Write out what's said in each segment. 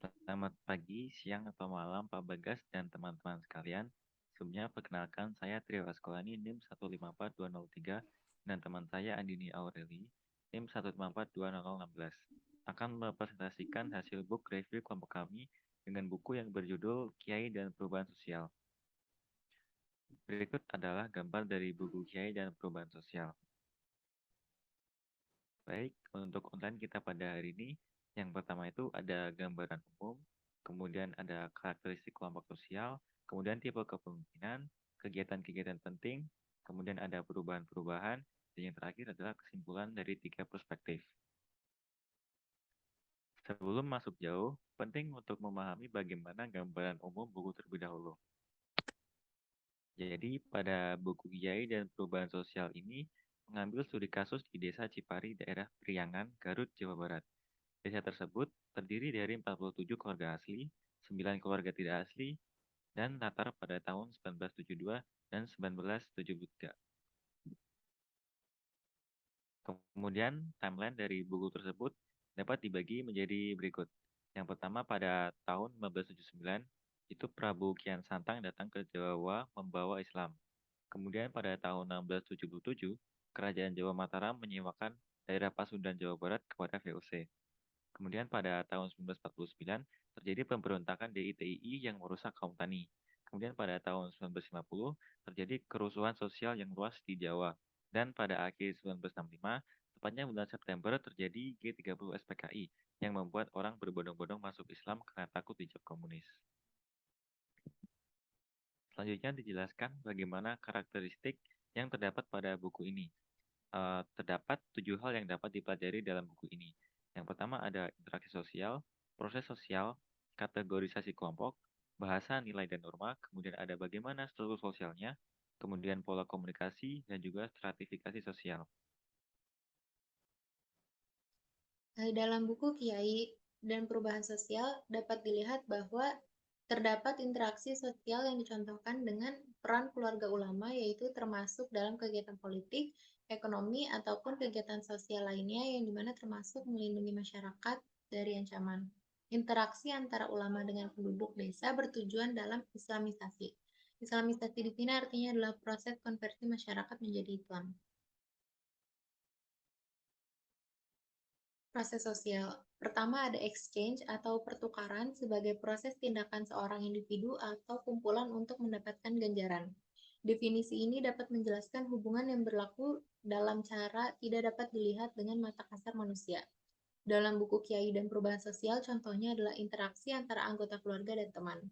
Selamat pagi, siang, atau malam Pak Bagas dan teman-teman sekalian. Sebelumnya perkenalkan saya Trio Askolani NIM 1542003 dan teman saya Andini Aureli NIM 1542016 akan mempresentasikan hasil book review kelompok kami dengan buku yang berjudul Kiai dan Perubahan Sosial. Berikut adalah gambar dari buku Kiai dan Perubahan Sosial. Baik, untuk online kita pada hari ini, yang pertama itu ada gambaran umum, kemudian ada karakteristik kelompok sosial, kemudian tipe kepemimpinan, kegiatan-kegiatan penting, kemudian ada perubahan-perubahan, dan yang terakhir adalah kesimpulan dari 3 perspektif. Sebelum masuk jauh, penting untuk memahami bagaimana gambaran umum buku terlebih dahulu. Jadi, pada buku Kiai dan Perubahan Sosial ini mengambil studi kasus di Desa Cipari, daerah Priangan, Garut, Jawa Barat. Desa tersebut terdiri dari 47 keluarga asli, 9 keluarga tidak asli, dan latar pada tahun 1972 dan 1973. Kemudian, timeline dari buku tersebut dapat dibagi menjadi berikut. Yang pertama, pada tahun 1579, itu Prabu Kian Santang datang ke Jawa membawa Islam. Kemudian pada tahun 1677, Kerajaan Jawa Mataram menyewakan daerah Pasundan Jawa Barat kepada VOC. Kemudian pada tahun 1949 terjadi pemberontakan DITII yang merusak kaum tani. Kemudian pada tahun 1950 terjadi kerusuhan sosial yang luas di Jawa. Dan pada akhir 1965, tepatnya bulan September terjadi G30 SPKI yang membuat orang berbondong-bondong masuk Islam karena takut dicap komunis. Selanjutnya dijelaskan bagaimana karakteristik yang terdapat pada buku ini. Terdapat 7 hal yang dapat dipelajari dalam buku ini. Yang pertama ada interaksi sosial, proses sosial, kategorisasi kelompok, bahasa, nilai, dan norma, kemudian ada bagaimana struktur sosialnya, kemudian pola komunikasi, dan juga stratifikasi sosial. Dalam buku Kiai dan Perubahan Sosial dapat dilihat bahwa terdapat interaksi sosial yang dicontohkan dengan peran keluarga ulama, yaitu termasuk dalam kegiatan politik, ekonomi, ataupun kegiatan sosial lainnya yang dimana termasuk melindungi masyarakat dari ancaman. Interaksi antara ulama dengan penduduk desa bertujuan dalam Islamisasi. Islamisasi di sini artinya adalah proses konversi masyarakat menjadi Islam. Proses sosial. Pertama ada exchange atau pertukaran sebagai proses tindakan seorang individu atau kumpulan untuk mendapatkan ganjaran. Definisi ini dapat menjelaskan hubungan yang berlaku dalam cara tidak dapat dilihat dengan mata kasar manusia. Dalam buku Kiai dan Perubahan Sosial, contohnya adalah interaksi antara anggota keluarga dan teman.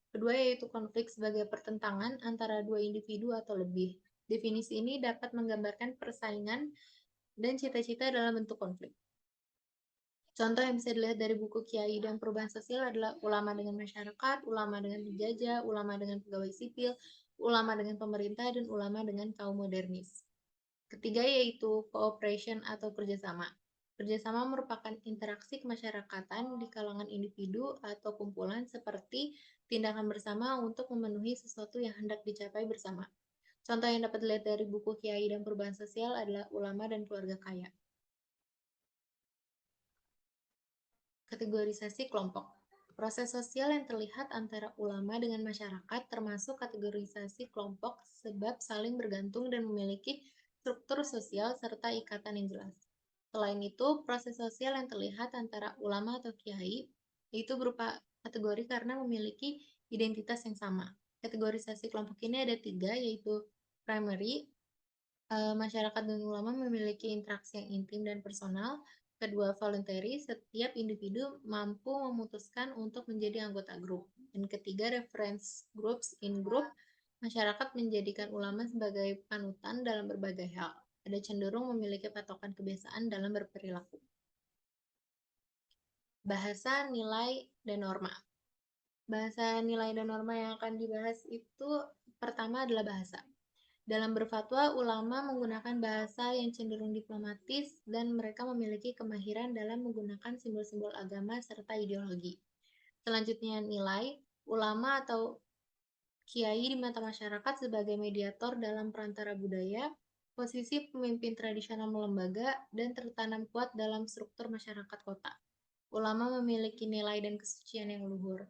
Kedua yaitu konflik sebagai pertentangan antara dua individu atau lebih. Definisi ini dapat menggambarkan persaingan dan cita-cita dalam bentuk konflik. Contoh yang bisa dilihat dari buku Kiai dan Perubahan Sosial adalah ulama dengan masyarakat, ulama dengan penjajah, ulama dengan pegawai sipil, ulama dengan pemerintah, dan ulama dengan kaum modernis. Ketiga yaitu cooperation atau kerjasama. Kerjasama merupakan interaksi kemasyarakatan di kalangan individu atau kumpulan seperti tindakan bersama untuk memenuhi sesuatu yang hendak dicapai bersama. Contoh yang dapat dilihat dari buku Kiai dan Perubahan Sosial adalah ulama dan keluarga kaya. Kategorisasi kelompok. Proses sosial yang terlihat antara ulama dengan masyarakat termasuk kategorisasi kelompok sebab saling bergantung dan memiliki struktur sosial serta ikatan yang jelas. Selain itu, proses sosial yang terlihat antara ulama atau kiai itu berupa kategori karena memiliki identitas yang sama. Kategorisasi kelompok ini ada 3, yaitu primary, masyarakat dan ulama memiliki interaksi yang intim dan personal. Kedua, voluntary, setiap individu mampu memutuskan untuk menjadi anggota grup. Dan ketiga, reference groups in group, masyarakat menjadikan ulama sebagai panutan dalam berbagai hal. Ada cenderung memiliki patokan kebiasaan dalam berperilaku. Bahasa, nilai, dan norma. Bahasa, nilai, dan norma yang akan dibahas itu pertama adalah bahasa. Dalam berfatwa, ulama menggunakan bahasa yang cenderung diplomatis dan mereka memiliki kemahiran dalam menggunakan simbol-simbol agama serta ideologi. Selanjutnya nilai, ulama atau kiai di mata masyarakat sebagai mediator dalam perantara budaya, posisi pemimpin tradisional melembaga, dan tertanam kuat dalam struktur masyarakat kota. Ulama memiliki nilai dan kesucian yang luhur,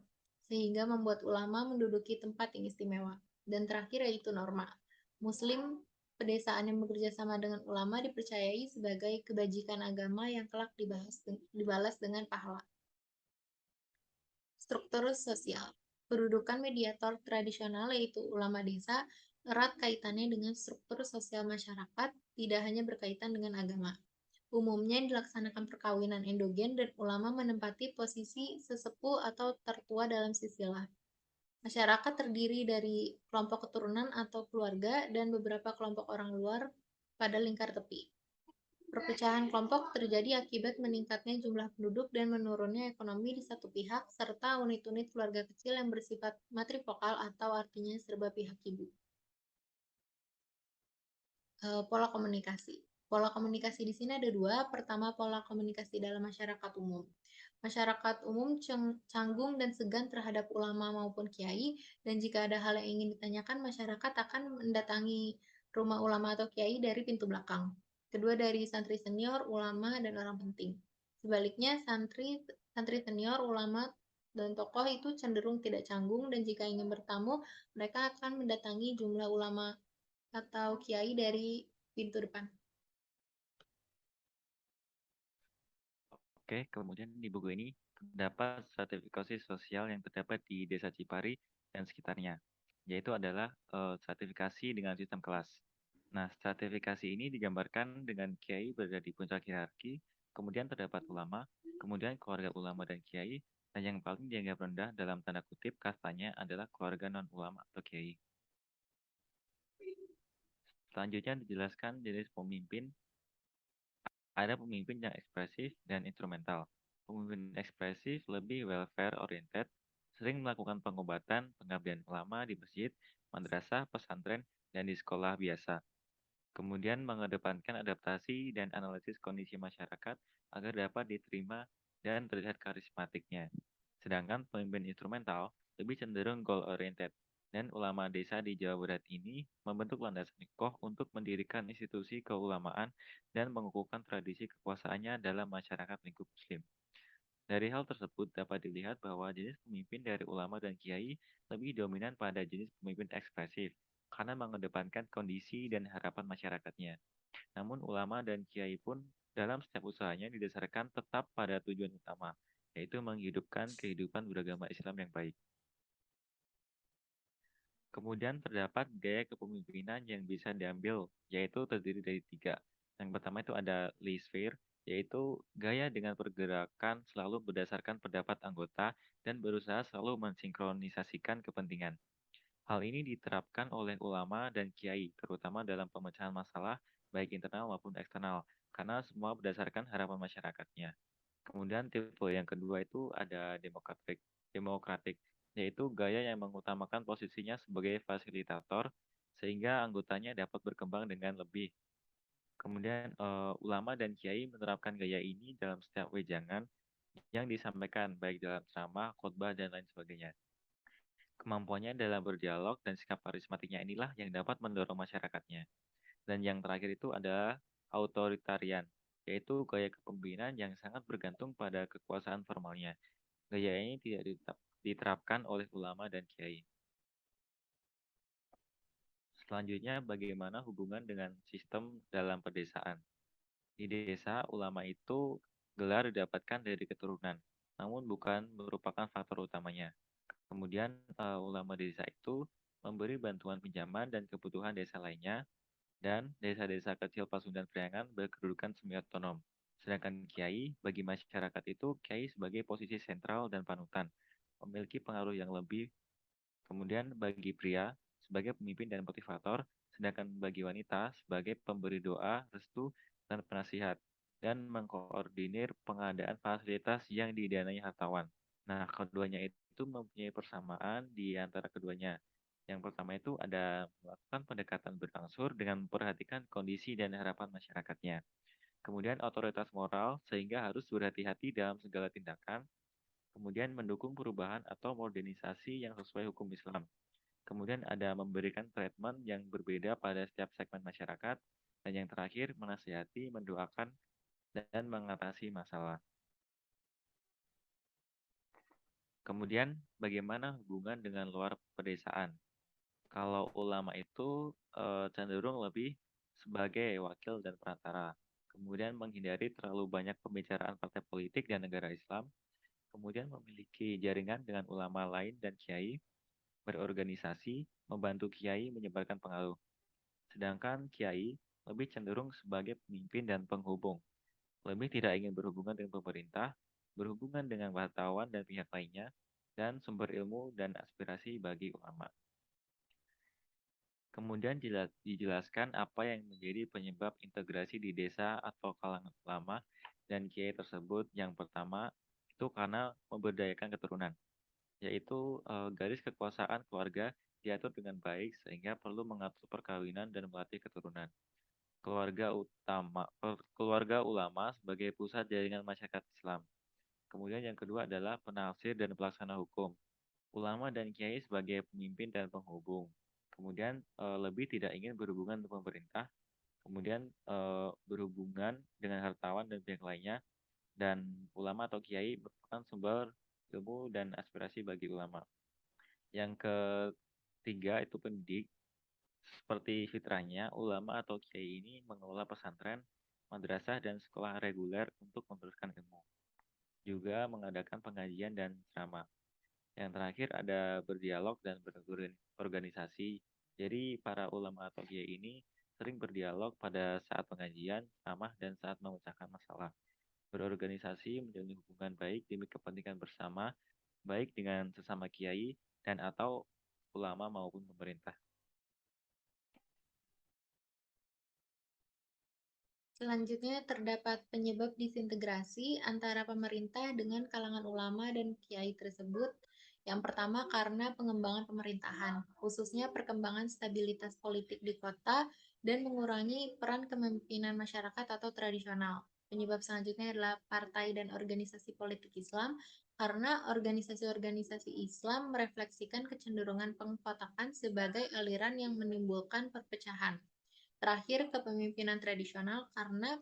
sehingga membuat ulama menduduki tempat yang istimewa. Dan terakhir yaitu norma. Muslim pedesaan yang bekerja sama dengan ulama dipercayai sebagai kebajikan agama yang kelak dibalas dengan pahala. Struktur sosial. Kedudukan mediator tradisional yaitu ulama desa erat kaitannya dengan struktur sosial masyarakat, tidak hanya berkaitan dengan agama. Umumnya dilaksanakan perkawinan endogen dan ulama menempati posisi sesepuh atau tertua dalam silsilah. Masyarakat terdiri dari kelompok keturunan atau keluarga dan beberapa kelompok orang luar pada lingkar tepi. Perpecahan kelompok terjadi akibat meningkatnya jumlah penduduk dan menurunnya ekonomi di satu pihak, serta unit-unit keluarga kecil yang bersifat matrifokal atau artinya serba pihak ibu. Pola komunikasi. Pola komunikasi di sini ada dua. Pertama, pola komunikasi dalam masyarakat umum. Masyarakat umum canggung dan segan terhadap ulama maupun kiai, dan jika ada hal yang ingin ditanyakan, masyarakat akan mendatangi rumah ulama atau kiai dari pintu belakang. Kedua, dari santri senior, ulama, dan orang penting. Sebaliknya, santri senior, ulama, dan tokoh itu cenderung tidak canggung, dan jika ingin bertamu, mereka akan mendatangi jumlah ulama atau kiai dari pintu depan. Oke, kemudian di buku ini terdapat stratifikasi sosial yang terdapat di Desa Cipari dan sekitarnya, yaitu adalah stratifikasi dengan sistem kelas. Nah, stratifikasi ini digambarkan dengan kiai berada di puncak hierarki, kemudian terdapat ulama, kemudian keluarga ulama dan kiai, dan yang paling dianggap rendah dalam tanda kutip kastanya adalah keluarga non-ulama atau kiai. Selanjutnya dijelaskan jenis pemimpin. Ada pemimpin yang ekspresif dan instrumental. Pemimpin ekspresif lebih welfare oriented, sering melakukan pengobatan, pengabdian ulama di masjid, madrasah, pesantren, dan di sekolah biasa. Kemudian mengedepankan adaptasi dan analisis kondisi masyarakat agar dapat diterima dan terlihat karismatiknya. Sedangkan pemimpin instrumental lebih cenderung goal oriented, dan ulama desa di Jawa Barat ini membentuk landasan kokoh untuk mendirikan institusi keulamaan dan mengukuhkan tradisi kekuasaannya dalam masyarakat lingkup muslim. Dari hal tersebut dapat dilihat bahwa jenis pemimpin dari ulama dan kiai lebih dominan pada jenis pemimpin ekspresif, karena mengedepankan kondisi dan harapan masyarakatnya. Namun ulama dan kiai pun dalam setiap usahanya didasarkan tetap pada tujuan utama, yaitu menghidupkan kehidupan beragama Islam yang baik. Kemudian terdapat gaya kepemimpinan yang bisa diambil, yaitu terdiri dari tiga. Yang pertama itu ada laissez-faire, yaitu gaya dengan pergerakan selalu berdasarkan pendapat anggota dan berusaha selalu mensinkronisasikan kepentingan. Hal ini diterapkan oleh ulama dan kiai, terutama dalam pemecahan masalah baik internal maupun eksternal, karena semua berdasarkan harapan masyarakatnya. Kemudian tipe yang kedua itu ada demokratik, yaitu gaya yang mengutamakan posisinya sebagai fasilitator sehingga anggotanya dapat berkembang dengan lebih. Kemudian ulama dan kiai menerapkan gaya ini dalam setiap wejangan yang disampaikan baik dalam ceramah, khotbah dan lain sebagainya. Kemampuannya dalam berdialog dan sikap karismatiknya inilah yang dapat mendorong masyarakatnya. Dan yang terakhir itu adalah authoritarian, yaitu gaya kepemimpinan yang sangat bergantung pada kekuasaan formalnya. Gaya ini tidak diterapkan oleh ulama dan kiai. Selanjutnya, bagaimana hubungan dengan sistem dalam pedesaan? Di desa, ulama itu gelar didapatkan dari keturunan, namun bukan merupakan faktor utamanya. Kemudian, ulama desa itu memberi bantuan pinjaman dan kebutuhan desa lainnya, dan desa-desa kecil Pasundan Priangan berkedudukan semi otonom. Sedangkan kiai, bagi masyarakat itu, kiai sebagai posisi sentral dan panutan, memiliki pengaruh yang lebih. Kemudian bagi pria, sebagai pemimpin dan motivator, sedangkan bagi wanita sebagai pemberi doa, restu, dan penasihat, dan mengkoordinir pengadaan fasilitas yang didanai hartawan. Nah, keduanya itu mempunyai persamaan di antara keduanya. Yang pertama itu ada melakukan pendekatan berangsur dengan memperhatikan kondisi dan harapan masyarakatnya. Kemudian otoritas moral sehingga harus berhati-hati dalam segala tindakan. Kemudian mendukung perubahan atau modernisasi yang sesuai hukum Islam. Kemudian ada memberikan treatment yang berbeda pada setiap segmen masyarakat. Dan yang terakhir menasihati, mendoakan, dan mengatasi masalah. Kemudian, bagaimana hubungan dengan luar pedesaan? Kalau ulama itu cenderung lebih sebagai wakil dan perantara, kemudian menghindari terlalu banyak pembicaraan partai politik dan negara Islam, kemudian memiliki jaringan dengan ulama lain dan kiai, berorganisasi, membantu kiai menyebarkan pengaruh. Sedangkan kiai lebih cenderung sebagai pemimpin dan penghubung, lebih tidak ingin berhubungan dengan pemerintah, berhubungan dengan wartawan dan pihak lainnya, dan sumber ilmu dan aspirasi bagi ulama. Kemudian dijelaskan apa yang menjadi penyebab integrasi di desa atau kalangan ulama dan kiai tersebut. Yang pertama itu karena memberdayakan keturunan, yaitu garis kekuasaan keluarga diatur dengan baik sehingga perlu mengatur perkawinan dan melatih keturunan. Keluarga ulama sebagai pusat jaringan masyarakat Islam. Kemudian yang kedua adalah penafsir dan pelaksana hukum. Ulama dan kiai sebagai pemimpin dan penghubung. Kemudian lebih tidak ingin berhubungan dengan pemerintah, kemudian berhubungan dengan hartawan dan pihak lainnya, dan ulama atau kiai merupakan sumber ilmu dan aspirasi bagi ulama. Yang ketiga itu pendidik. Seperti fitrahnya, ulama atau kiai ini mengelola pesantren, madrasah, dan sekolah reguler untuk meneruskan ilmu. Juga mengadakan pengajian dan ceramah. Yang terakhir ada berdialog dan berorganisasi. Jadi para ulama atau kiai ini sering berdialog pada saat pengajian, ceramah, dan saat memecahkan masalah. Berorganisasi menjalin hubungan baik demi kepentingan bersama, baik dengan sesama kiai dan atau ulama maupun pemerintah. Selanjutnya, terdapat penyebab disintegrasi antara pemerintah dengan kalangan ulama dan kiai tersebut. Yang pertama, karena pengembangan pemerintahan, khususnya perkembangan stabilitas politik di kota dan mengurangi peran kepemimpinan masyarakat atau tradisional. Penyebab selanjutnya adalah partai dan organisasi politik Islam, karena organisasi-organisasi Islam merefleksikan kecenderungan pengkotakan sebagai aliran yang menimbulkan perpecahan. Terakhir, kepemimpinan tradisional karena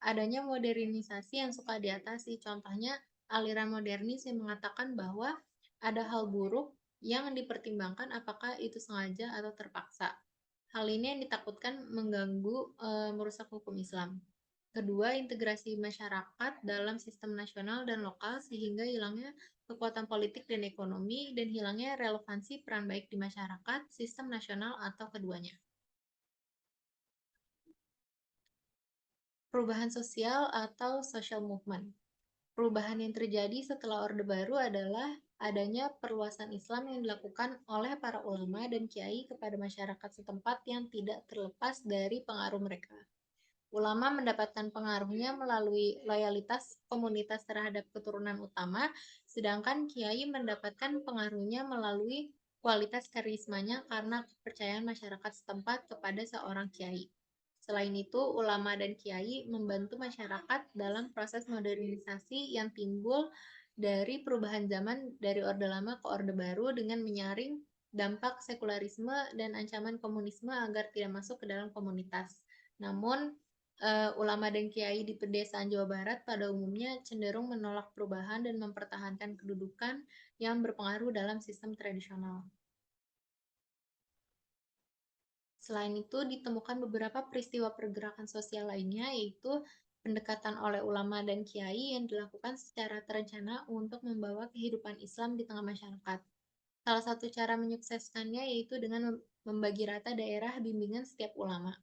adanya modernisasi yang suka diatasi. Contohnya, aliran modernis yang mengatakan bahwa ada hal buruk yang dipertimbangkan apakah itu sengaja atau terpaksa. Hal ini yang ditakutkan mengganggu merusak hukum Islam. Kedua, integrasi masyarakat dalam sistem nasional dan lokal sehingga hilangnya kekuatan politik dan ekonomi dan hilangnya relevansi peran baik di masyarakat, sistem nasional atau keduanya. Perubahan sosial atau social movement. Perubahan yang terjadi setelah Orde Baru adalah adanya perluasan Islam yang dilakukan oleh para ulama dan kiai kepada masyarakat setempat yang tidak terlepas dari pengaruh mereka. Ulama mendapatkan pengaruhnya melalui loyalitas komunitas terhadap keturunan utama, sedangkan kiai mendapatkan pengaruhnya melalui kualitas karismanya karena kepercayaan masyarakat setempat kepada seorang kiai. Selain itu, ulama dan kiai membantu masyarakat dalam proses modernisasi yang timbul dari perubahan zaman dari Orde Lama ke Orde Baru dengan menyaring dampak sekularisme dan ancaman komunisme agar tidak masuk ke dalam komunitas. Namun, ulama dan kiai di pedesaan Jawa Barat pada umumnya cenderung menolak perubahan dan mempertahankan kedudukan yang berpengaruh dalam sistem tradisional. Selain itu, ditemukan beberapa peristiwa pergerakan sosial lainnya, yaitu pendekatan oleh ulama dan kiai yang dilakukan secara terencana untuk membawa kehidupan Islam di tengah masyarakat. Salah satu cara menyukseskannya yaitu dengan membagi rata daerah bimbingan setiap ulama.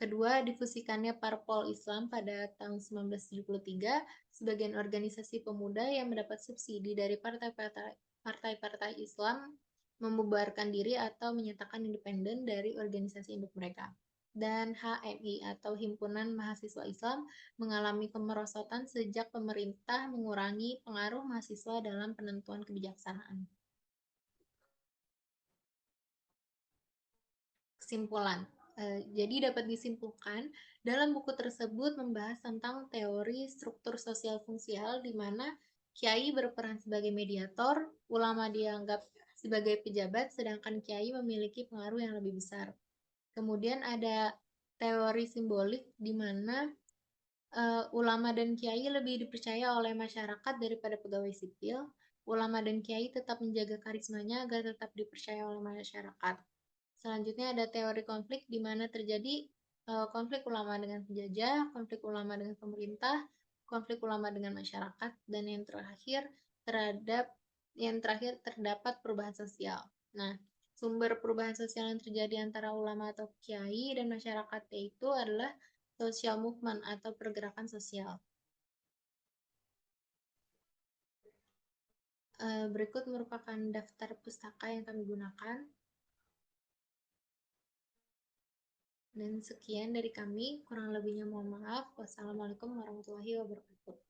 Kedua, difusikannya Parpol Islam pada tahun 1973, sebagian organisasi pemuda yang mendapat subsidi dari partai-partai Islam membubarkan diri atau menyatakan independen dari organisasi induk mereka. Dan HMI atau Himpunan Mahasiswa Islam mengalami kemerosotan sejak pemerintah mengurangi pengaruh mahasiswa dalam penentuan kebijaksanaan. Kesimpulan. Jadi dapat disimpulkan, dalam buku tersebut membahas tentang teori struktur sosial fungsional di mana kiai berperan sebagai mediator, ulama dianggap sebagai pejabat, sedangkan kiai memiliki pengaruh yang lebih besar. Kemudian ada teori simbolik di mana ulama dan kiai lebih dipercaya oleh masyarakat daripada pegawai sipil. ulama dan kiai tetap menjaga karismanya agar tetap dipercaya oleh masyarakat. Selanjutnya ada teori konflik di mana terjadi konflik ulama dengan penjajah, konflik ulama dengan pemerintah, konflik ulama dengan masyarakat, dan yang terakhir terdapat perubahan sosial. Nah, sumber perubahan sosial yang terjadi antara ulama atau kiai dan masyarakat yaitu adalah social movement atau pergerakan sosial. Berikut merupakan daftar pustaka yang kami gunakan. Dan sekian dari kami, kurang lebihnya mohon maaf. Wassalamualaikum warahmatullahi wabarakatuh.